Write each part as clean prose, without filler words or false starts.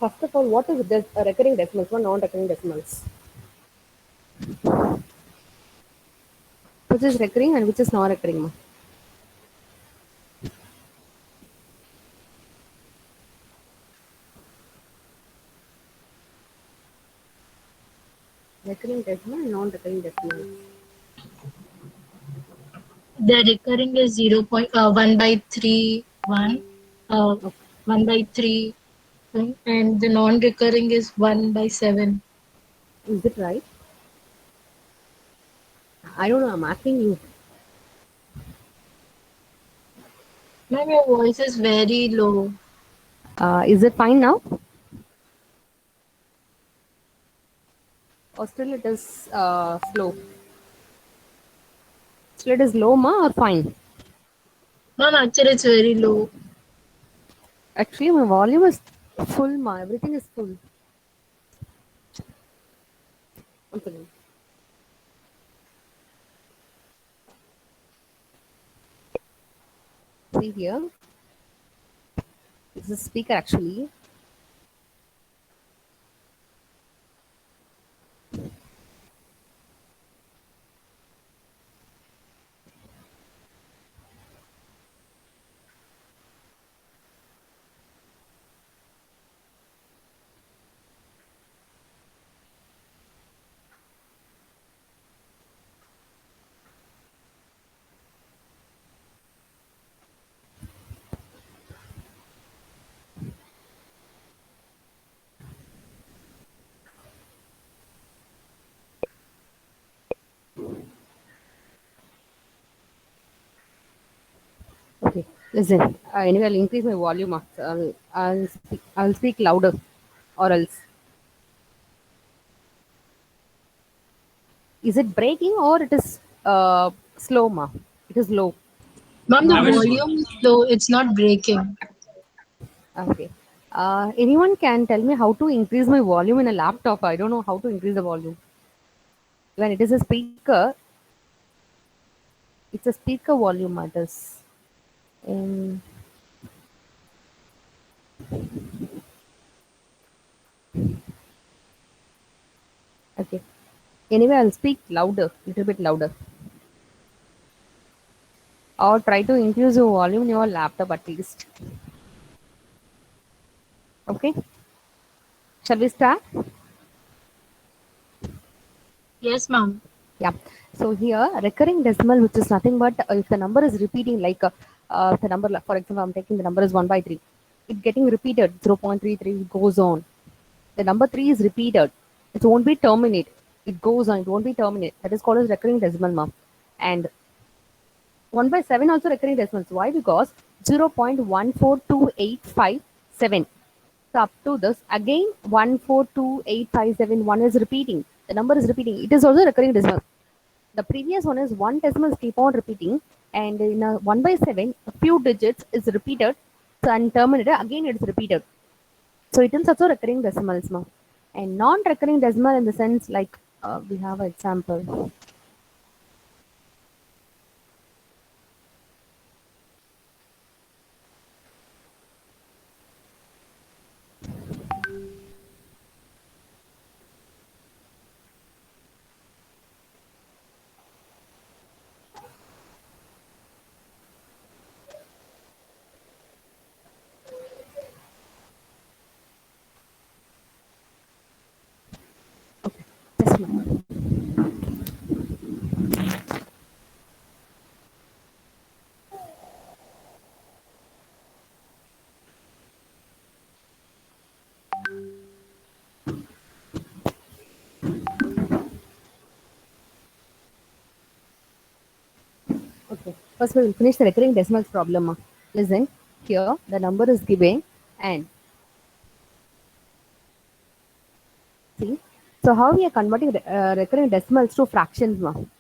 first of all, what is recurring decimals or non-recurring decimals? Which is recurring and which is non-recurring, ma? Recurring decimal and non-recurring decimal. The recurring is 1 by 3, 1, uh, Okay. 1 by 3, and the non-recurring is 1 by 7. Is it right? I don't know. I'm asking you. Ma'am, your voice is very low. Is it fine now? Or still it is slow? Still it is low, ma, or fine? Ma'am, actually it's very low. Actually, my volume is full, ma. Everything is full. One second. See here. This is speaker actually. Okay. Listen. Anyway, I'll increase my volume. I'll speak louder, or else. Is it breaking or it is slow, ma? It is low. Ma'am, the Now it's good. volume is low. It's not breaking. Okay. Anyone can tell me how to increase my volume in a laptop? I don't know how to increase the volume. When it is a speaker, it's a speaker volume matters. Um, okay. Anyway, I'll speak louder, little bit louder, or try to increase the volume in your laptop at least. Okay. Shall we start? Yes, ma'am. Yeah. So here, recurring decimal, which is nothing but if the number is repeating, like the number, for example, I'm taking the number is 1 by 3. It getting repeated, 0.33 goes on. The number 3 is repeated. It won't be terminate. It goes on. It won't be terminate. That is called as recurring decimal, ma'am. And 1 by 7 also recurring decimals. Why? Because 0.142857. So up to this, again 142857, one is repeating. The number is repeating. It is also recurring decimal. The previous one is one decimal keep on repeating, and in a 1 by 7, a few digits is repeated, so and terminated, again it is repeated. So it is also recurring decimals, ma'am. And non-recurring decimal in the sense like we have an example. Yes, ma'am. Okay. First, we will finish the recurring decimals problem, ma'am. Listen, here the number is given, and see. So how we are converting recurring decimals to fractions, ma'am?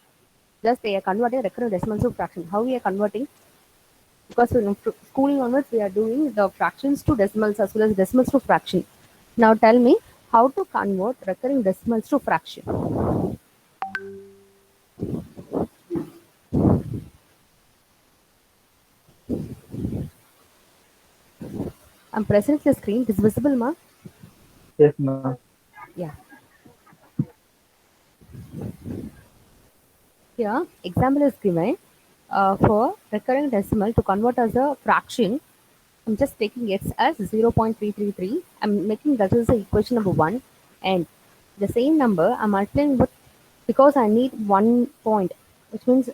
Just we are converting recurring decimals to fraction. How we are converting? Because in schooling onwards we are doing the fractions to decimals as well as decimals to fraction. Now tell me how to convert recurring decimals to fraction. I'm pressing the screen. It is visible, ma? Yes, ma'am. Yeah. Here, example is given for recurring decimal to convert as a fraction. I'm just taking x as 0.333. I'm making that as the equation number 1, and the same number I'm multiplying with, because I need 1 point, which means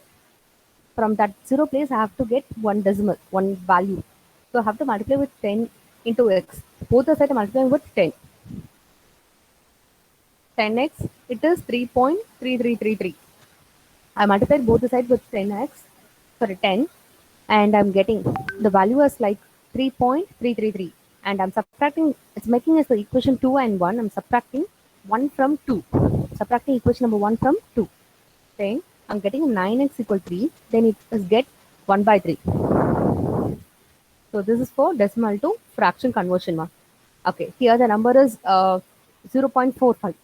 from that 0 place I have to get one decimal, one value. So I have to multiply with 10 into x. Both the sides I'm multiplying with 10. 10x, it is 3.3333. I multiplied both the sides with 10x, sorry 10, and I'm getting the value as like 3.333, and I'm subtracting, it's making as the equation 2 and 1. I'm subtracting 1 from 2, subtracting equation number 1 from 2. Then I'm getting 9x equal 3, then it is get 1 by 3. So this is for decimal to fraction conversion. Okay, here the number is 0.45.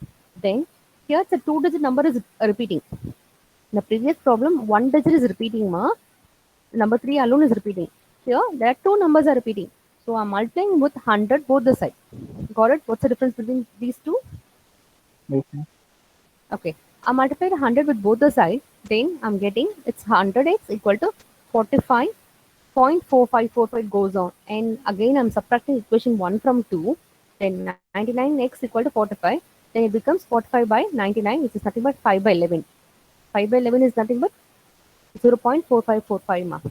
Then here the two digit number is repeating. In the previous problem, one digit is repeating, number 3 alone is repeating. Here, there are two numbers are repeating. So I'm multiplying with 100 both the side. Got it? What's the difference between these two? Yes, ma'am. Okay. I multiplied 100 with both the sides. Then I'm getting it's 100x equal to 45.4545 goes on. And again, I'm subtracting equation 1 from 2. Then 99x equal to 45. Then it becomes 45 by 99, which is nothing but 5 by 11. 5 by 11 is nothing but 0.4545 mark.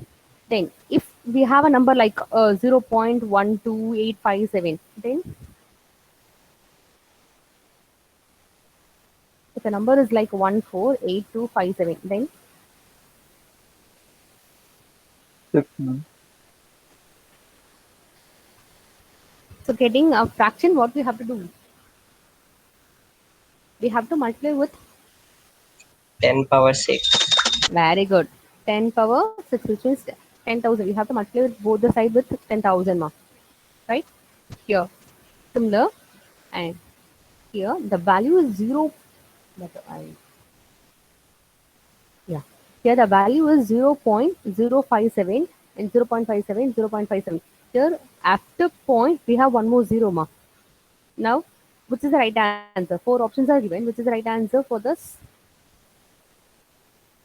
Then if we have a number like 0.12857, then if the number is like 148257, then 6, ma'am. so getting a fraction, what we have to do? We have to multiply with 10 power 6. very good 10 power 6, which means 10,000. We have to multiply with both the side with 10,000 mark, right? Here similar, and here the value is 0. But yeah, here the value is 0.057 and 0.57, 0.57. Here after point we have one more 0 mark. Now, which is the right answer? Four options are given. Which is the right answer for this?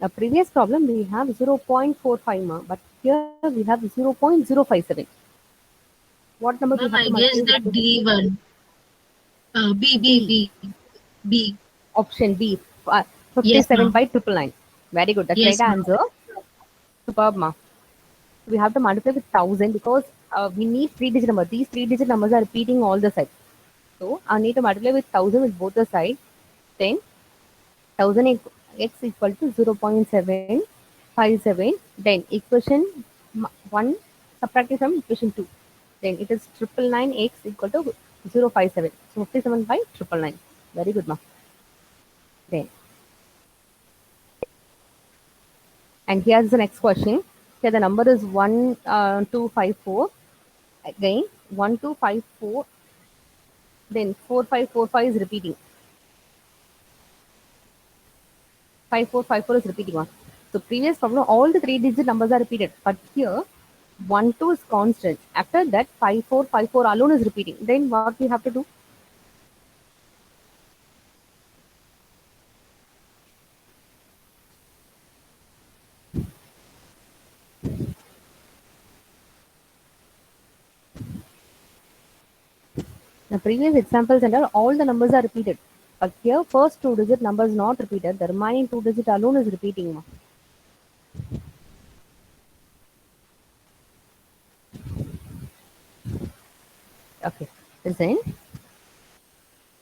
The previous problem we have 0.45 mark, but here we have 0.057. What number do you Ma'am, have to I guess multiply the with? D one. B, B, B. B, B. Option B. Yes, 57 ma'am. by 999. Very good. That's the right Yes, ma'am. answer. Superb, ma. We have to multiply with 1000 because we need three digit number. These three digit numbers are repeating all the sides. So I need to multiply with 1000 with both the sides. Then 1000 x equal to 0.757. Then equation 1 subtracting from equation 2. Then it is 999 x equal to 0.57. So 57 by 999. Very good, ma. Then, and here's the next question. Here the number is 1254. Again 1254. Then 4545 is repeating. 5454 is repeating one. So previous problem, all the three digit numbers are repeated. But here 12 is constant. After that 5454 alone is repeating. Then what we have to do? The previous examples and all the numbers are repeated. But here first two digit number is not repeated. The remaining two digit alone is repeating. Okay. Then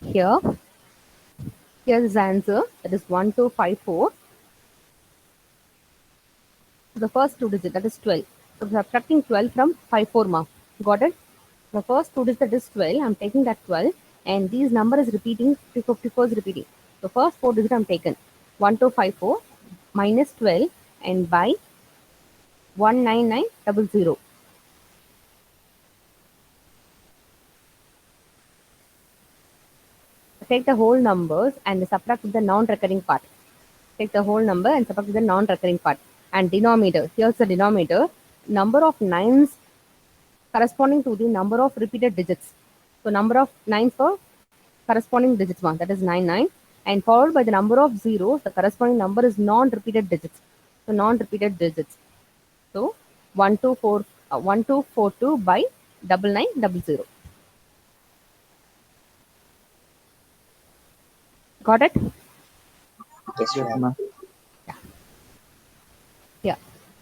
here, here's the answer. That is 1254. The first two digit, that is 12. So subtracting 12 from 54 mark. Got it? The first two digit, that is 12. I'm taking that 12. And these number is repeating. 54 is repeating. The first four digit I'm taken. 1254 minus 12 and by 19900. Take the whole numbers and subtract the non-recurring part. Take the whole number and subtract the non-recurring part. And denominator. Here's the denominator. Number of nines corresponding to the number of repeated digits. So number of nines for corresponding digits, ma. That is 99. And followed by the number of zeros, the corresponding number is non-repeated digits. So non-repeated digits. So 1242 by 9900. Got it? Yes, Yes, ma'am. ma'am. Yeah.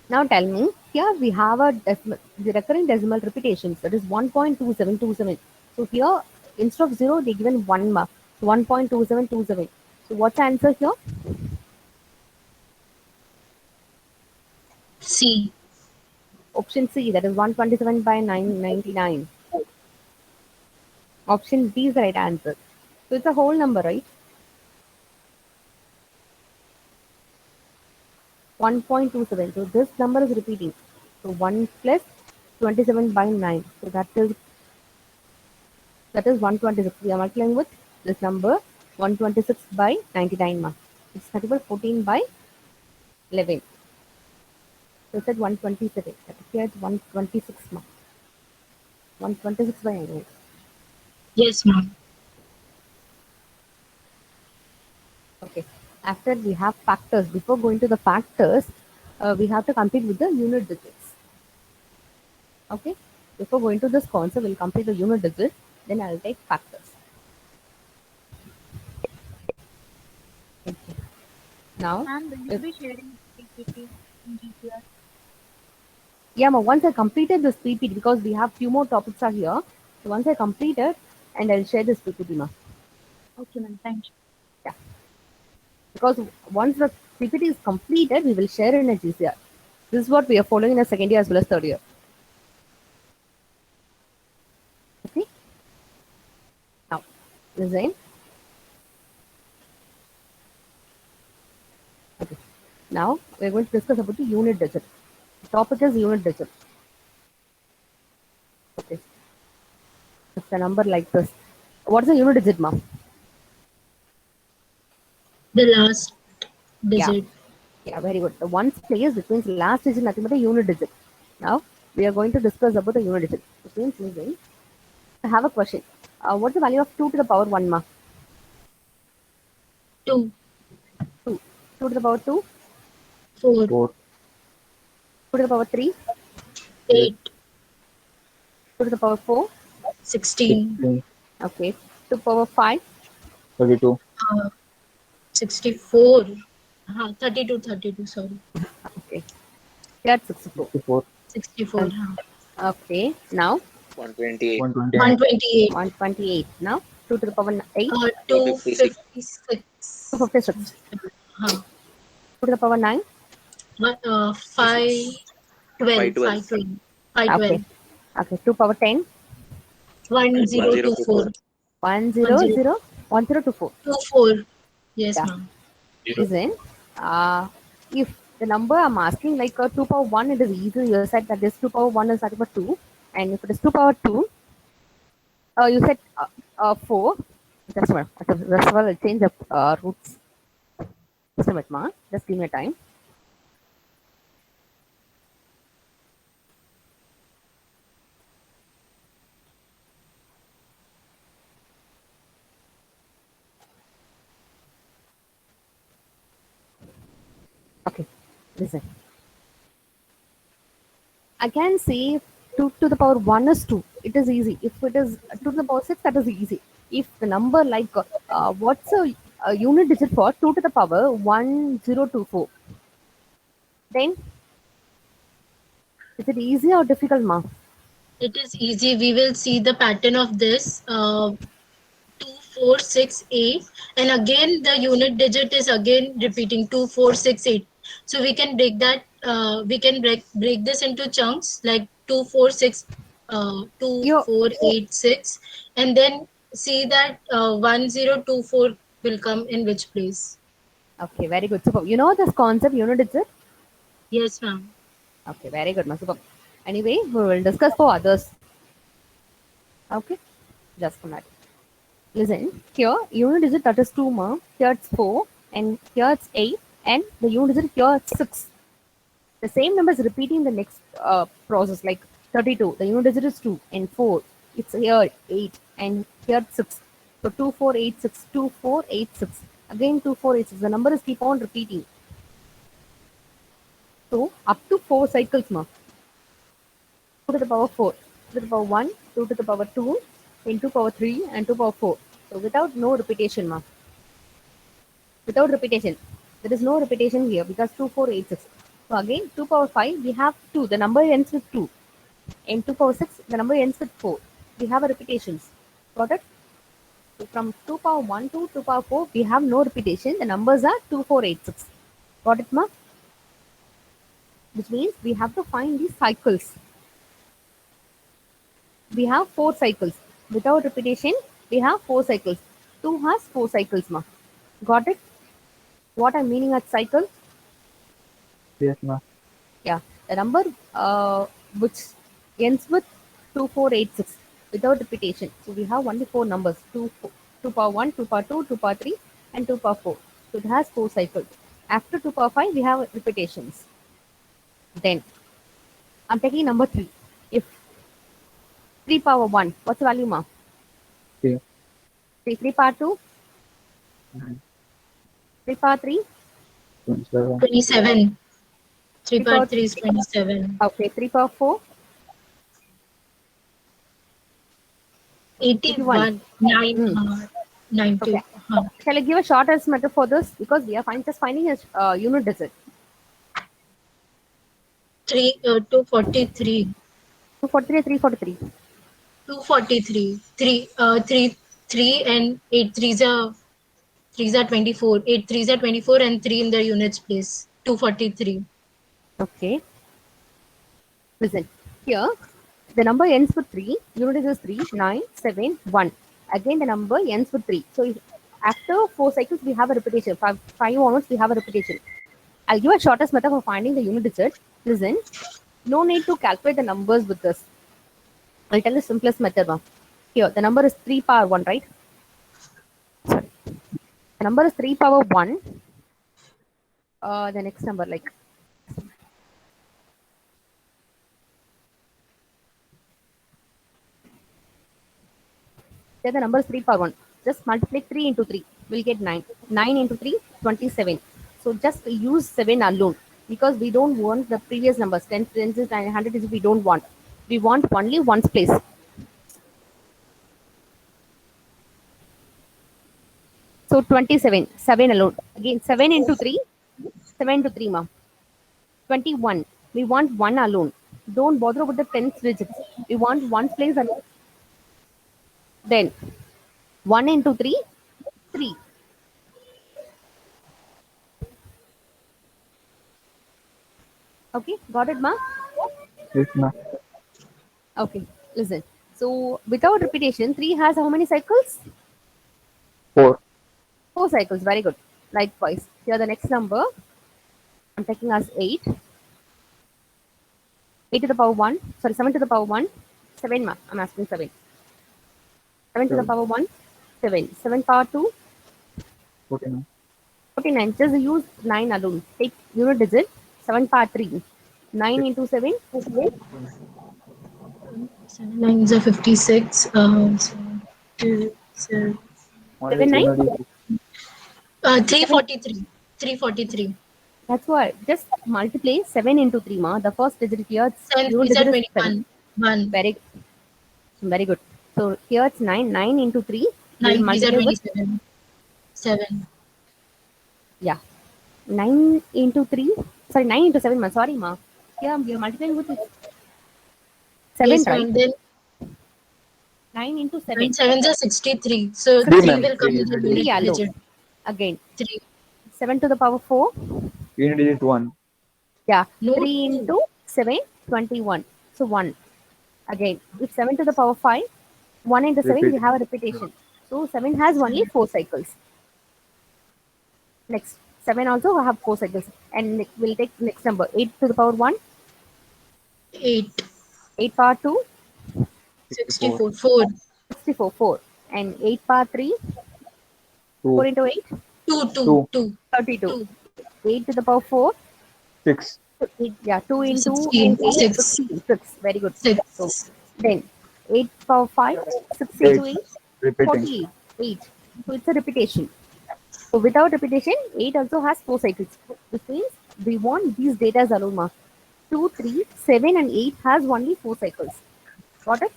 Now tell me, here we have the recurring decimal repetitions, that is 1.2727. So here, instead of 0, they given 1 mark. So 1.2727. So what's the answer here? C. Option C, that is 127 by 999. Option B is the right answer. So it's a whole number, right? 1.27. So this number is repeating. So 1 plus 27 by 9. So that is 126. We are multiplying with this number 126 by 99 mark. It's 14 by 11. So it's at 127. Here it's 126 mark. 126 by 99. Yes, ma'am. Okay. After we have factors. Before going to the factors, we have to complete with the unit digits. Okay. Before going to this concept, we'll complete the unit digit. Then I'll take factors. Okay. Now, Ma'am, will you if, be sharing PPT in GPR? yeah, ma, once I completed this PPT, because we have few more topics are here. So once I complete it, and I'll share this PPT, ma. Okay, ma'am. Thank you. Yeah. Because once the PPT is completed, we will share in a GCR. This is what we are following in a second year as well as third year. Okay. Now, listen. Okay. Now we're going to discuss about the unit digit. The topic is unit digit. Okay. It's a number like this. What's the unit digit, ma'am? The last Yeah. digit. Yeah, very good. The ones place, which means last digit, nothing but a unit digit. Now we are going to discuss about the unit digit. Which means listen. I have a question. What's the value of 2 to the power 1, ma'am? 2. 2. 2 to the power 2. 4. 4, 2 to the power 3. 8. 2 to the power 4. 16. 16, Okay. 2 to the power 5. 32, 64. 32, 32, sorry. Okay. That's 64. 64, 64. Okay. Now 128, 128, 128. 128. Now 2 to the power 8. 256, 256. 256. 2 to the power 9. 512. 512, 512. Okay. 512. Okay. 2 power 10. 1024. 100. 1024. 24. Yes, Yeah. ma'am. Listen. If the number I'm asking, like 2 power 1, it is easy. You said that this 2 power 1 is nothing but 2. And if it is 2 power 2, you said 4. Just a minute. First of all, I'll change the roots. Just a minute, ma. Just give me a time. Okay. Listen. I can say 2 to the power 1 is 2. It is easy. If it is 2 to the power 6, that is easy. If the number like, what's a unit digit for 2 to the power 1024? Then, is it easy or difficult, ma? It is easy. We will see the pattern of this. 2, 4, 6, 8. And again, the unit digit is again repeating 2, 4, 6, 8. So we can break that. We can break this into chunks like 2, 4, 6, 2, You 4, 8, 6. And then see that 1024 will come in which place. okay? Very good. Super. You know this concept unit digit? Yes, ma'am. Okay, very good, ma. Super. Anyway, we will discuss for others. Okay, just for that. Listen, here unit digit that is 2, ma. Here it's 4, and here it's 8, and the unit digit here it's 6. The same number is repeating the next process, like 32. The unit digit is 2 and 4. It's here 8 and here 6. So 2486, 2486. Again 2486. The number is keep on repeating. So up to 4 cycles, ma. 2 to the power 4, 2 to the power 1, 2 to the power 2, then 2 power 3, and 2 power 4. So without no repetition, ma. Without repetition. There is no repetition here because 2486. So again, 2 power 5, we have 2. The number ends with 2. And 2 power 6, the number ends with 4. We have a repetitions. Got it? So from 2 power 1 to 2 power 4, we have no repetition. The numbers are 2486. Got it, ma? Which means we have to find these cycles. We have 4 cycles. Without repetition, we have 4 cycles. 2 has 4 cycles, ma. Got it? What I'm meaning at cycle? Yes, ma'am. Yeah, the number which ends with 2486 without repetition. So we have only 4 numbers: 2 power 1, 2 power 2, 2 power 3, and 2 power 4. So it has 4 cycles. After 2 power 5, we have repetitions. Then I'm taking number 3. If 3 power 1, what's the value, ma? 3. 3 power 2, 3 power 3. 27. 27. 3 3 power power 3 is 27. Okay, 3 power 4. 81. 9. Mm. 92. Okay. Shall I give a short estimate for this? Because we are just finding a unit digit. 243. 243, 343. 243. 3 and 8 threes are 24. 8 threes are 24 and 3 in the units place. 243. Okay. Listen. Here, the number ends with 3. Unit is 3, 9, 7, 1. Again, the number ends with 3. So, after 4 cycles, we have a repetition. 5 onwards, we have a repetition. I'll give a shortest method for finding the unit digit. Listen. No need to calculate the numbers with this. I'll tell the simplest method, ma'am. Here, the number is 3 power 1, right? Sorry. The number is 3 power 1. The next number, like. There the number is 3 power 1. Just multiply 3 into 3. We'll get 9. 9 into 3, 27. So just use 7 alone. Because we don't want the previous numbers. 10, 10 is 900 is we don't want. We want only ones place. So 27. 7 alone. Again 7 into 3. 7 into 3, ma'am. 21. We want 1 alone. Don't bother with the 10th digits. We want 1 place alone. Then 1 into 3, 3. Okay, got it, ma? Yes, ma'am. Okay, listen. So without repetition, 3 has how many cycles? 4. 4 cycles, very good. Likewise, here the next number, I'm taking as 8. 8 to the power 1, sorry, 7 to the power 1, 7, ma, I'm asking 7. 7 to the power 1, 7. 7 power 2, 49. 49. Just use 9 alone. Take unit digit, 7 power 3. 9 into 7, 7 nines are 56. So, 7, 9. 343. 343. That's why. Just multiply 7 into 3, ma. The first digit here, 7 unit threes are digit is 7. 21. 1. Very good. So here it's 9. 9 into 3. 9 We'll threes are multiply with 27. 7. Yeah. 9 into 3. Sorry, 9 into 7, ma. Sorry, ma. Here we are multiplying with 7, Yes, right? ma'am. Then 9 into 7. 9 sevens are 63. So 3, 3 ma'am. will come Three. as a 3 unit alone. digit. Again. 3. 7 to the power 4. Unit digit 1. Yeah. No. 3 into 7, 21. So 1. Again. If 7 to the power 5, 1 into 7, we Repeat. have a repetition. So 7 has only 4 cycles. Next. 7 also have 4 cycles. And we'll take next number. 8 to the power 1. 8. 8 power 2. 64. 4. 64. 4. And 8 power 3. 4 2. into 8. 2. 2. 2. 2. 32. 2. 8 to the power 4. 6. 2 into 16. 8, 6. 6. Very good. 6. So then 8 power 5. 6 into 8. Repeating. 48. 8. So it's a repetition. So without repetition, 8 also has 4 cycles. Which means we want these data alone. Ma. 2, 3, 7 and 8 has only 4 cycles. Got it?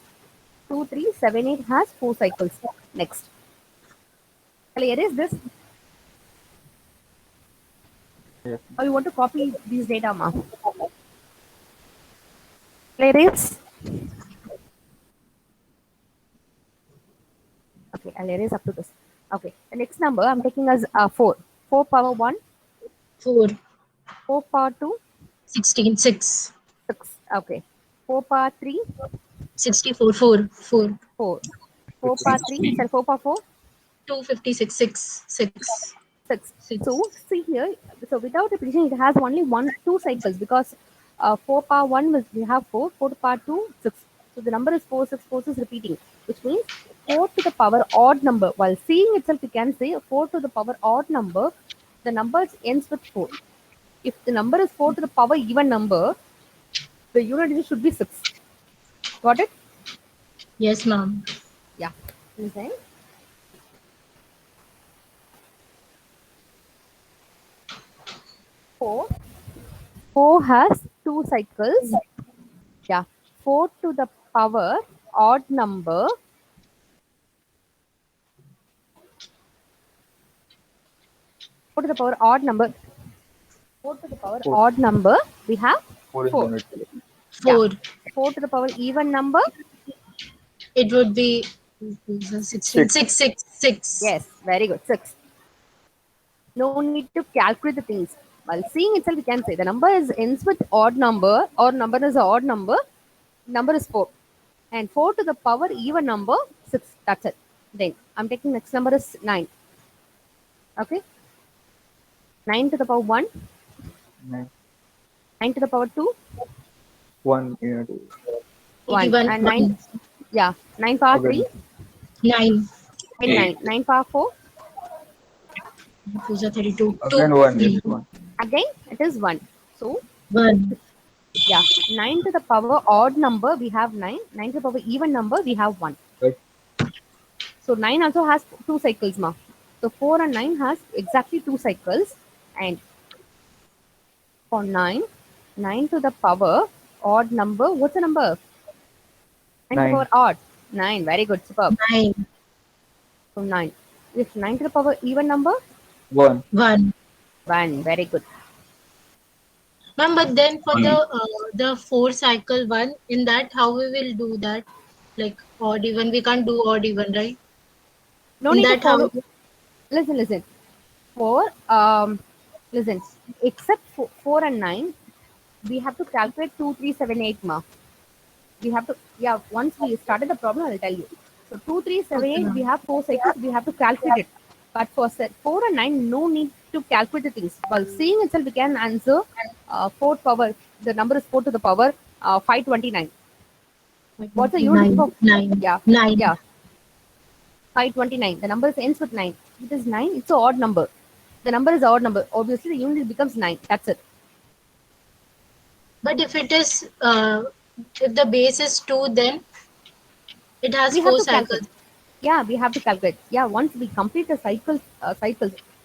2, 3, 7, 8 has 4 cycles. Next. Shall I erase this? Yes. Or you want to copy these data, ma? Shall I erase? Okay, I'll erase up to this. Okay, the next number I'm taking as 4. 4 power 1, 4, 4 power 2, 16, 6, 6. Okay. 4 power 3, 64, 4, 4, 4. 4 power 3, sorry, 4 power 4, 256, 6, 6, 6. 6. So see here, so without repetition, it has only 2 cycles because 4 power 1 we have 4, 4 to power 2, 6. So the number is 4, 6, 4 is repeating, which means 4 to the power odd number. While seeing itself, you can say 4 to the power odd number, the number ends with 4. If the number is 4 to the power even number, the unit digit should be 6. Got it? Yes, ma'am. Yeah. Listen. 4. 4 has 2 cycles. Yeah. 4 to the power odd number. 4 to the power odd number. 4 to the power Four. odd number. We have 4 is 4. unit. 4. 4 to the power even number. It would be 16, 6, 6, 6. Yes. Very good. 6. No need to calculate the things. While seeing itself, we can say the number is ends with odd number or number is an odd number. Number is 4. And 4 to the power even number 6. That's it. Then I'm taking next number is 9. Okay. 9 to the power 1. 9. 9 to the power 2. 1 unit. 1. 81, And 9. Yeah. 9 power 3. Again. 9. And 9. 9 power 4. Those are 32. Again 2, 1. 3, Yes, 1. Again, it is 1. So, 1. yeah. 9 to the power odd number, we have 9. 9 to the power even number, we have 1. Right. So, 9 also has 2 cycles, ma. So, 4 and 9 has exactly 2 cycles. And for 9, 9 to the power odd number, what's the number? 9 to the 9. power odd. 9. Very good. Superb. 9. So, 9. If 9 to the power even number, 1. 1. 1. Very good. Ma'am, but then for the 4 cycle one, in that how we will do that? Like odd even, we can't do odd even, right? No In need to that how follow. Listen. For listen, except for 4 and 9, we have to calculate 2, 3, 7, 8, ma. We have to, yeah, once we started the problem, I'll tell you. So 2, 3, 7, Okay, 8, ma'am. we have 4 cycles, we have to calculate it. But for 4 and 9, no need to calculate the things. While seeing itself, we can answer 4 power, the number is 4 to the power 529. What's the unit of 9. Yeah, 9. yeah, 529. The number ends with 9. It is 9, it's an odd number. The number is odd number. Obviously, the unit becomes 9. That's it. But if it is, if the base is 2, then it has We have 4 to cycles. calculate. Yeah, we have to calculate. Yeah, once we complete the cycles,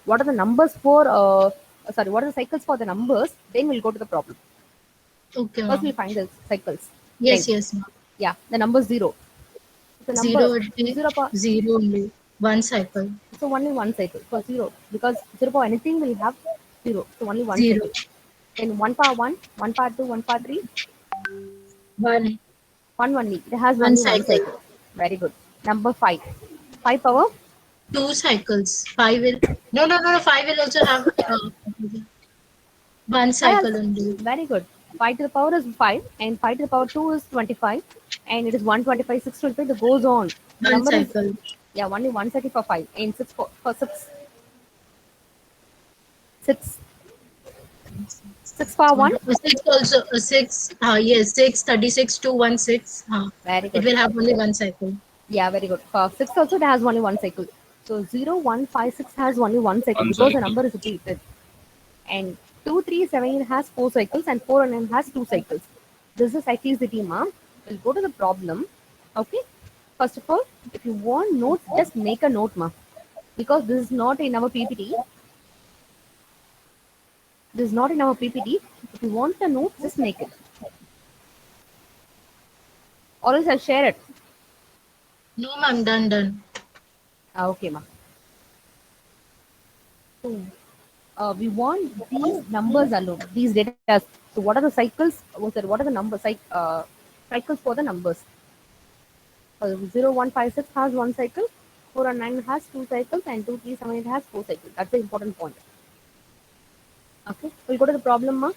what are the numbers for, what are the cycles for the numbers, then we'll go to the problem. Okay, First, we'll ma'am. find the cycles. Yes, Then, yes, ma'am. yeah, the number 0. The 0 number would be 0 power, 0 only. 1 cycle. so only one cycle. So 0, because 0 power anything will have 0. So only one 0. cycle. Then 1 power 1, 1 power 2, 1 power 3, 1. 1 only. It has One only one cycle. cycle. Very good. Number 5. 5 power 2 cycles. 5 will. No. 5 will also have 1 cycle only. Very good. 5 to the power is 5, and 5 to the power 2 is 25, and it is 125, 625. It goes on. The 1 number cycle. is, yeah, only one cycle for 5, and 6 for 6. 6. 6 power 1. 6 also. 6. Yes, 6, 36, 2, 1, 6. Very It good. will have only 1 cycle. Yeah, very good. For 6 also, it has only one cycle. So 0, 1, 5, 6 has only one cycle because the number is repeated. And 2, 3, 7 has 4 cycles, and 4 and 9 has 2 cycles. This is cyclicity, ma'am. We'll go to the problem. Okay. First of all, if you want notes, just make a note, ma. Because this is not in our PPT. This is not in our PPT. If you want a note, just make it. Or else I'll share it. No, ma'am, done. Okay, ma. So, we want these numbers alone, these data. So, what are the cycles? What are the numbers? Cycles for the numbers. 0156 has one cycle, 409 has two cycles, and 2378 has four cycles. That's the important point. Okay, we'll go to the problem, ma.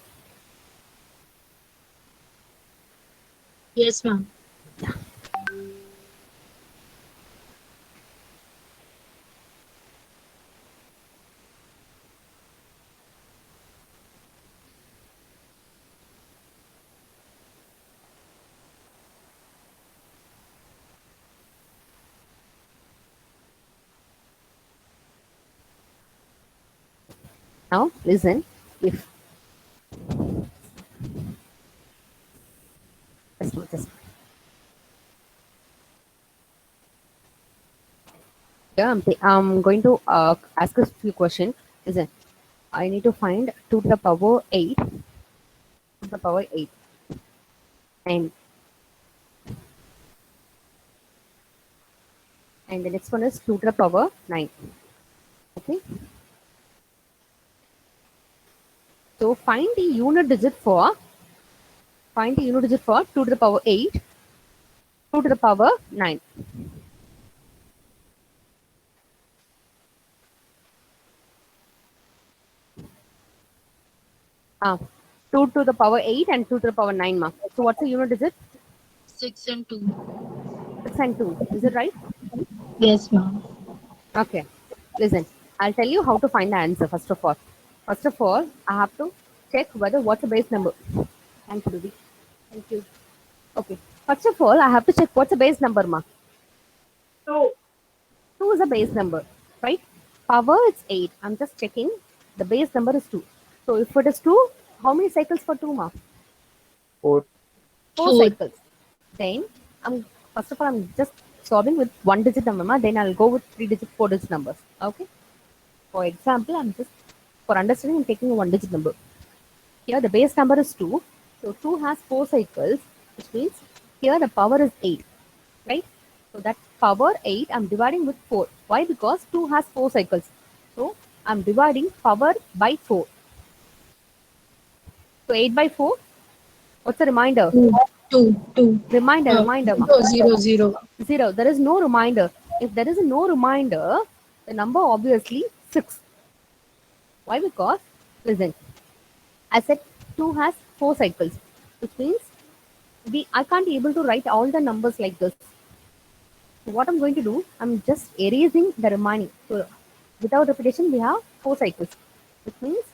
Yes, ma'am. Now, listen. If just yeah, I'm going to ask a few questions. Listen, I need to find 2 to the power 8, 2 to the power 8, and the next one is 2 to the power 9. Okay. So find the unit digit for 2 to the power 8, 2 to the power 9. Ah, 2 to the power 8 and 2 to the power 9, ma. So what's the unit digit? 6 and 2. 6 and 2. Is it right? Yes, ma'am. Okay. Listen, I'll tell you how to find the answer first of all. First of all, I have to check whether what's the base number. Thank you, Ruby. Thank you. Okay. First of all, I have to check what's the base number, ma. 2. 2 is a base number, right? Power is 8. I'm just checking. The base number is 2. So if it is 2, how many cycles for 2, ma? 4. 4 4. cycles. Then, first of all, I'm just solving with 1 digit number, ma. Then I'll go with 3 digit, 4 digit numbers. Okay. For example, for understanding, I'm taking a 1 digit number. Here the base number is 2. So 2 has 4 cycles, which means here the power is 8. Right? So that power 8, I'm dividing with 4. Why? Because 2 has 4 cycles. So I'm dividing power by 4. So 8 by 4. What's the reminder? 2. Reminder. Ma. 0, 0. 0. There is no reminder. If there is no reminder, the number obviously 6. Why? Because, listen, I said 2 has 4 cycles, which means I can't be able to write all the numbers like this. So what I'm going to do, I'm just erasing the remaining. So without repetition, we have 4 cycles, which means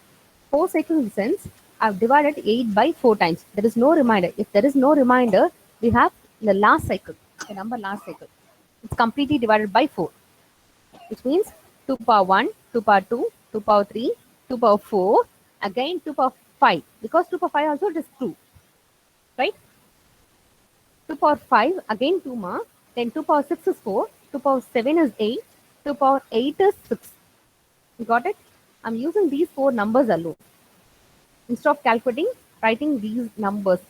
4 cycles in the sense I've divided 8 by 4 times. There is no reminder. If there is no reminder, we have the last cycle, the number last cycle. It's completely divided by 4, which means 2 power 1, 2 power 2, 2 power 3, 2 power 4, again 2 power 5. Because 2 power 5 also it is 2, right? 2 power 5, again 2 ma. Then 2 power 6 is 4, 2 power 7 is 8, 2 power 8 is 6. You got it? I'm using these 4 numbers alone. Instead of calculating, writing these numbers.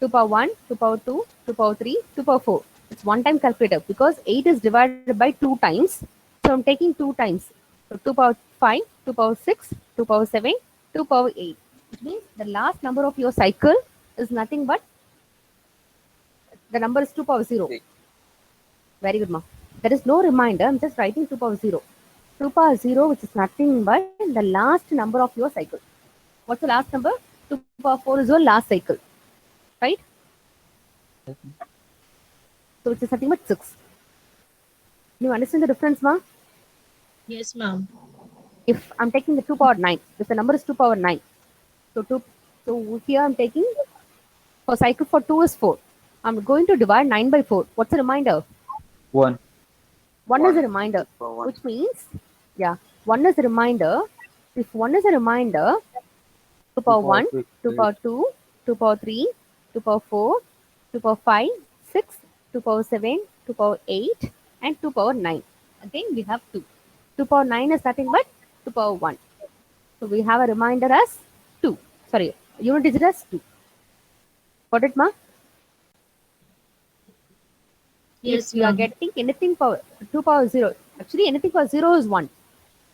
2 power 1, 2 power 2, 2 power 3, 2 power 4. It's one time calculator because 8 is divided by 2 times. So I'm taking 2 times. So 2 power 5, 2 power 6, 2 power 7, 2 power 8. Which means the last number of your cycle is nothing but the number is 2 power 0. Very good, ma. There is no reminder. I'm just writing 2 power 0. 2 power 0, which is nothing but the last number of your cycle. What's the last number? 2 power 4 is your last cycle. Right? So which is nothing but 6. You understand the difference, ma? Yes, ma'am. If I'm taking the 2 power 9, if the number is 2 power 9, so here I'm taking, for cycle for 2 is 4. I'm going to divide 9 by 4. What's the reminder? 1. 1 is a reminder, which means, 1 is a reminder. If 1 is a reminder, 2 power 1, 2 power 2, 2 power 3, 2 power 4, 2 power 5, 6, 2 power 7, 2 power 8, and 2 power 9. Again, we have 2. 2 power 9 is nothing but 2 power 1. So we have a remainder as 2. Sorry, unit digit as 2. Got it, ma? Yes, If you are ma'am. getting anything power 2 power 0, actually anything power 0 is 1,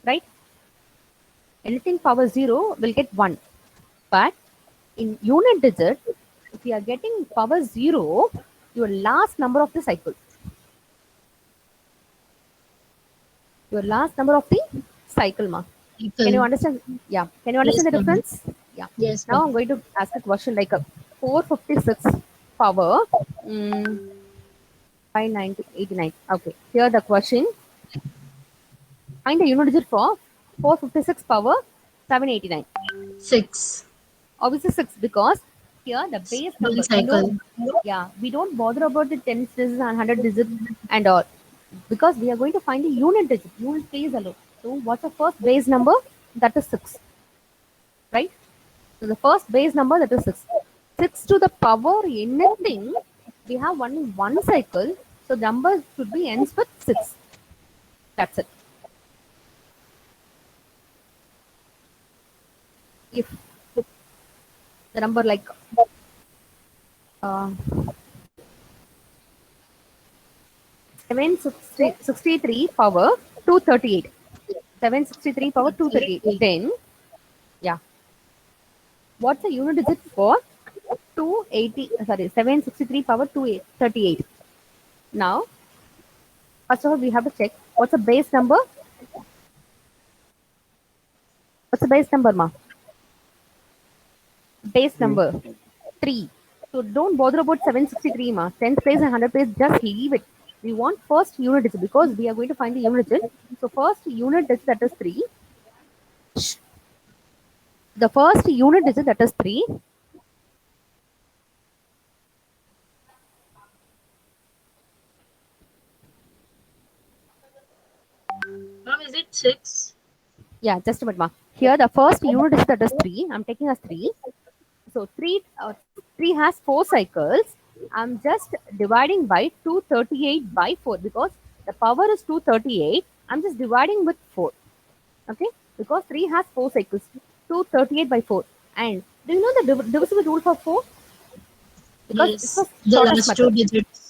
right? Anything power 0 will get 1. But in unit digit, if you are getting power 0, your last number of the cycle. Your last number of the cycle, ma. Can you understand? Yeah. Can you understand Yes, the ma'am. difference? Yeah. Yes, Now ma'am. I'm going to ask a question like a 456 power 59089. Okay. Here the question. Find the unit digit for 456 power 789. 6. Obviously 6 because here the base One number. We know, cycle. yeah, we don't bother about the 10 digits and 100 digits and all because we are going to find the unit digit, unit place alone. So what's the first base number? That is 6, right? So the first base number, that is 6. 6 to the power anything, we have only one cycle. So the number should be ends with 6. That's it. If the number like uh, 763 power 238. 763 power 238. Then, yeah. What's the unit digit for 280? Sorry, 763 power 238. Now, first of all, we have to check what's the base number. What's the base number, ma? Base number 3. So don't bother about 763, ma. 10th place and 100th place, just leave it. We want first unit digit because we are going to find the unit digit. So first unit digit, that is 3. The first unit digit, that is 3. Ma'am, is it 6? Yeah, just a minute, ma. Here the first unit digit, that is 3. I'm taking as 3. So 3 has 4 cycles. I'm just dividing by 238 by 4 because the power is 238. I'm just dividing with 4. Okay, because 3 has 4 cycles. 238 by 4. And do you know the divisible rule for 4? Because it Yes. was The shortest last two method. digits.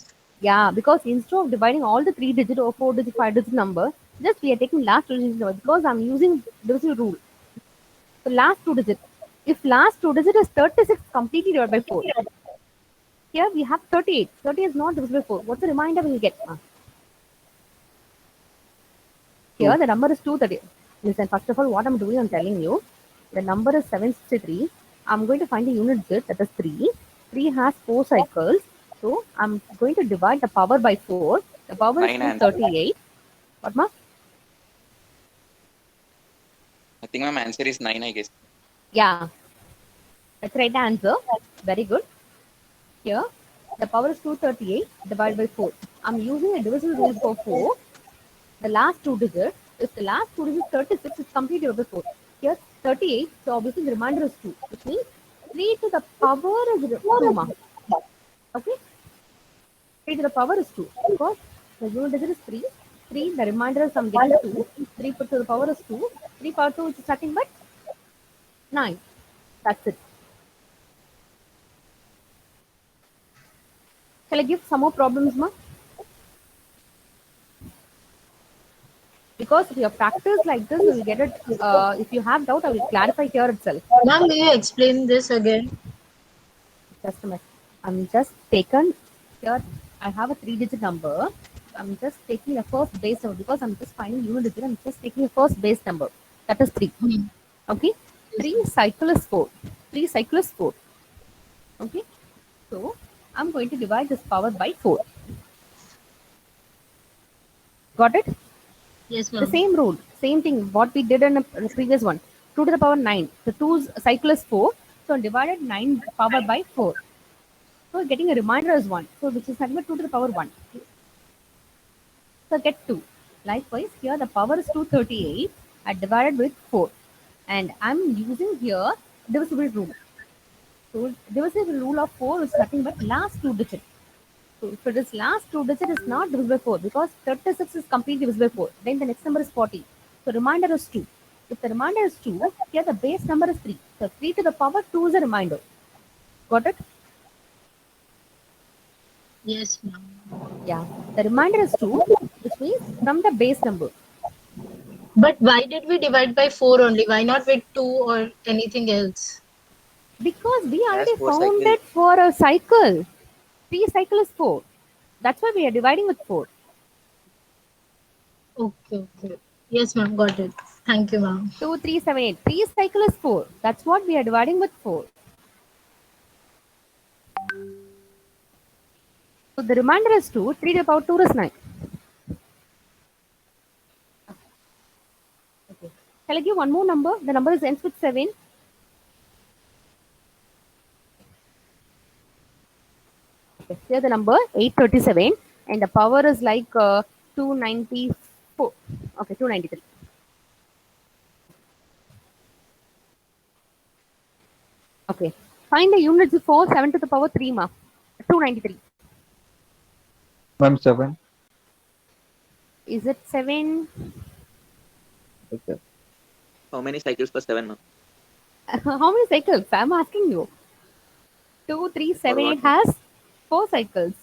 Yeah, because instead of dividing all the 3 digit or 4 digit, 5 digit number, just we are taking last 2 digit number because I'm using divisible rule. So last 2 digit. If last 2 digit is 36, completely divided by 4. Here we have 38. 30 is not divisible by 4. What's the remainder we will get? Here the number is 230. Listen, first of all, what I'm doing, I'm telling you, the number is 763. I'm going to find the unit digit, that is 3. 3 has 4 cycles. So I'm going to divide the power by 4. The power is 9 answer. 238. What, ma? I think my answer is 9, I guess. Yeah, that's right answer. Very good. Here, the power is 238 divided by 4. I'm using a divisible rule for 4. The last 2 digits, if the last 2 digits 36, it's completely over 4. Here 38, so obviously the remainder is 2, which means 3 to the power is 2, ma. Okay? 3 to the power is 2 because the unit digit is 3. 3, the remainder is I'm getting 2. 3 put to the power is 2. 3 power 2 is nothing but 9. That's it. Shall I give some more problems, ma? Because if you have practice like this, you will get it. If you have doubt, I will clarify here itself. Ma'am, will you explain this again? Just a minute. I'm just taken here. I have a 3-digit number. I'm just taking the first base number because I'm just finding unit digit. I'm just taking the first base number. That is 3. Okay. 3 cycle is 4. 3 cycle is 4. Okay. So I'm going to divide this power by 4. Got it? Yes, The ma'am. same rule, same thing, what we did in the previous one. 2 to the power 9. The 2's cycle is 4. So divided 9 power by 4. So getting a remainder is 1. So which is nothing but 2 to the power 1. So get 2. Likewise, here the power is 238. I divided with 4. And I'm using here divisible rule. So divisible rule of 4 is nothing but last 2 digits. So if it is last two digit is not divisible by 4 because 36 is completely divisible by 4. Then the next number is 40. So remainder is 2. If the remainder is 2, here the base number is 3. So 3 to the power 2 is a remainder. Got it? Yes, ma'am. Yeah. The remainder is 2, which means from the base number. But why did we divide by 4 only? Why not with 2 or anything else? Because we Has already 4 found cycles. it for a cycle. 3 cycle is 4. That's why we are dividing with 4. Okay, okay. Yes, ma'am. Got it. Thank you, ma'am. 2, 3, 7, 8. 3 cycle is 4. That's what we are dividing with 4. So the remainder is 2. 3 to the power 2 is 9. Okay. Shall I give one more number? The number is ends with 7. Okay. Here the number 837 and the power is like 294. Okay, 293. Okay. Find the units for 7 to the power 3 ma. 293. Ma'am, 7. Is it 7? Okay. How many cycles per 7, ma'am? How many cycles? I'm asking you. 2, 3, 7, 8 what, ma'am? has 4 cycles.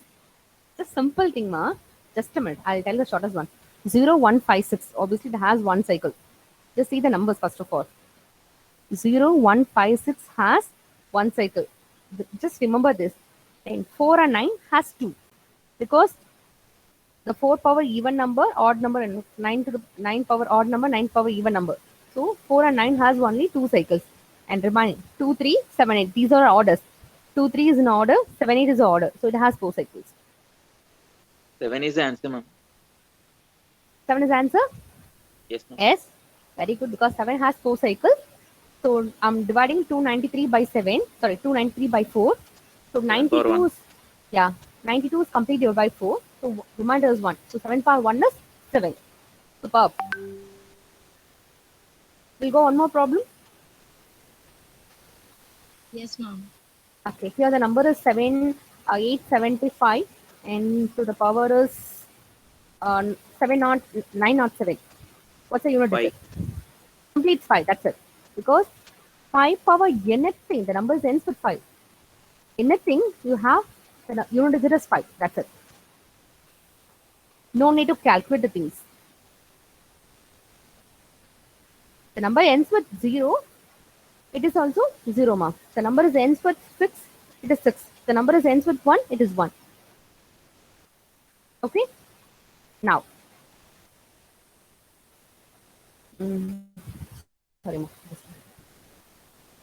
It's a simple thing, ma. Just a minute. I'll tell you the shortest one. 0, 1, 5, 6. Obviously, it has one cycle. Just see the numbers first of all. 0, 1, 5, 6 has one cycle. Just remember this. Then 4 and 9 has 2. Because the 4 power even number, odd number, and 9 to the 9 power odd number, 9 power even number. So 4 and 9 has only 2 cycles. And remaining 2, 3, 7, 8. These are orders. 2, 3 is in order, 7, 8 is in order. So it has 4 cycles. 7 is the answer, ma'am. 7 is answer? Yes, ma'am. Yes. Very good because 7 has 4 cycles. So I'm dividing 293 by 7. Sorry, 293 by 4. So 92 1. is, yeah, 92 is completely divided by 4. So remainder is 1. So 7 power 1 is 7. Superb. We'll go one more problem. Yes, ma'am. Okay, here the number is 875 and to the power is 907. What's the unit 5. digit? Complete 5, that's it. Because 5 power anything, the number ends with 5. Anything you have, the unit digit is 5, that's it. No need to calculate the things. The number ends with 0, it is also 0 ma. The number is ends with 6, it is 6. The number is ends with 1, it is 1. Okay? Now. Sorry, ma.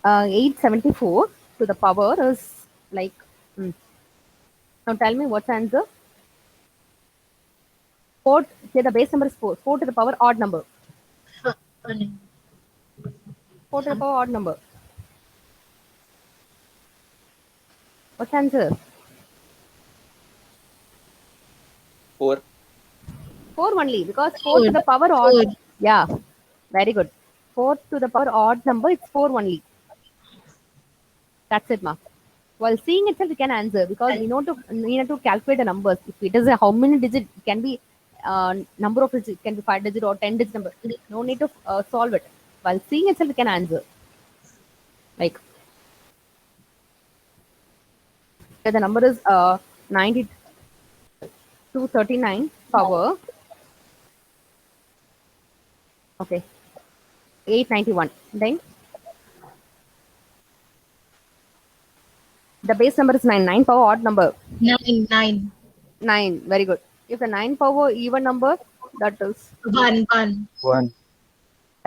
874 to the power is like. Now tell me what's the answer? 4, say the base number is 4. 4 to the power odd number. 4 to the power odd number. What's the answer? 4. 4 only because 4 to the power odd. 4. Yeah, very good. 4 to the power odd number, it's 4 only. That's it, ma. While seeing itself, we can answer because we need to calculate the numbers. If it is a how many digit, it can be number of digits, it can be 5 digit or 10 digit number. No need to solve it. While seeing itself, we can answer. Like the number is 9239 power. Okay, 891. Then the base number is 9. 9 power odd number. 9. 9. Very good. If the 9 power even number, that is 1. 1.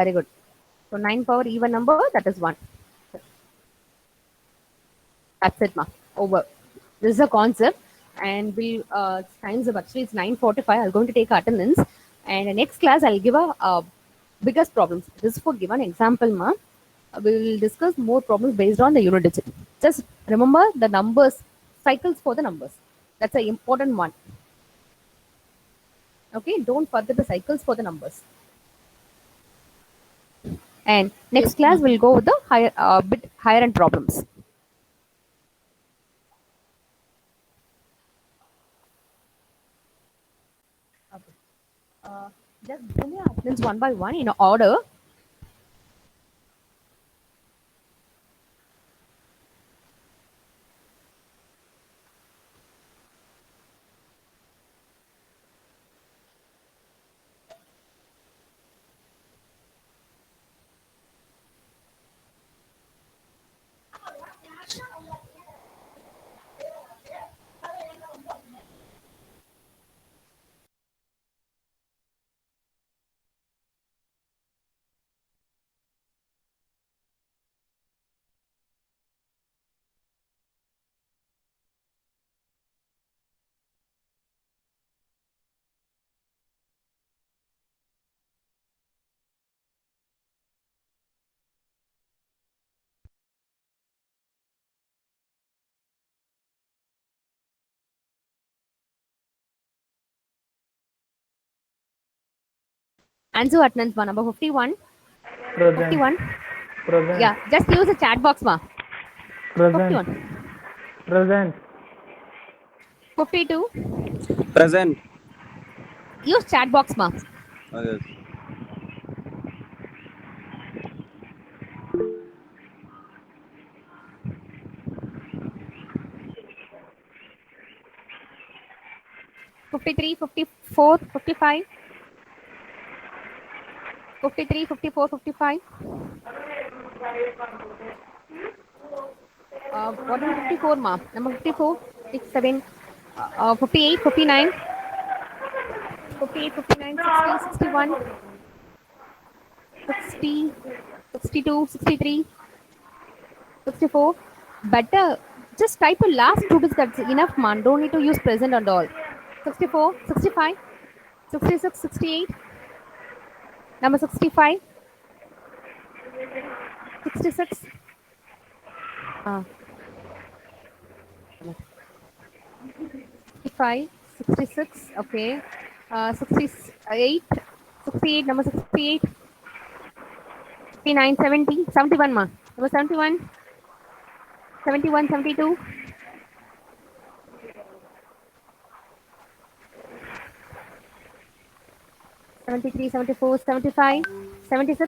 very good. So 9 power even number, that is 1. That's it, ma. Over. This is a concept, and we'll times up. Actually, it's 9:45. I'm going to take attendance, and the next class I'll give a biggest problems. This is for given example, ma. We'll discuss more problems based on the unit digit. Just remember the numbers, cycles for the numbers. That's an important one. Okay, don't forget the cycles for the numbers. And next class we'll go with the higher, bit higher end problems. Okay. Just give me attendance one by one in order. Answer attendance one number 51. Present. 51. Present. Yeah, just use the chat box, ma. Present. 51. Present. 52. Present. Use chat box, ma. Okay. 53, 54, 55. 53, 54, 55. What is 54, ma? Number 54, 67, 58, 59, 58, 59, 60, 61, 60, 62, 63, 64. Better just type a last two digits. That's enough, man. Don't need to use present and all. 64, 65, 66, 68. Number 65, 66. 65, 66, okay. 68, 68, number 68, 69, 70, 71, ma. Number 71, 71, 72, 73, 74, 75, 76,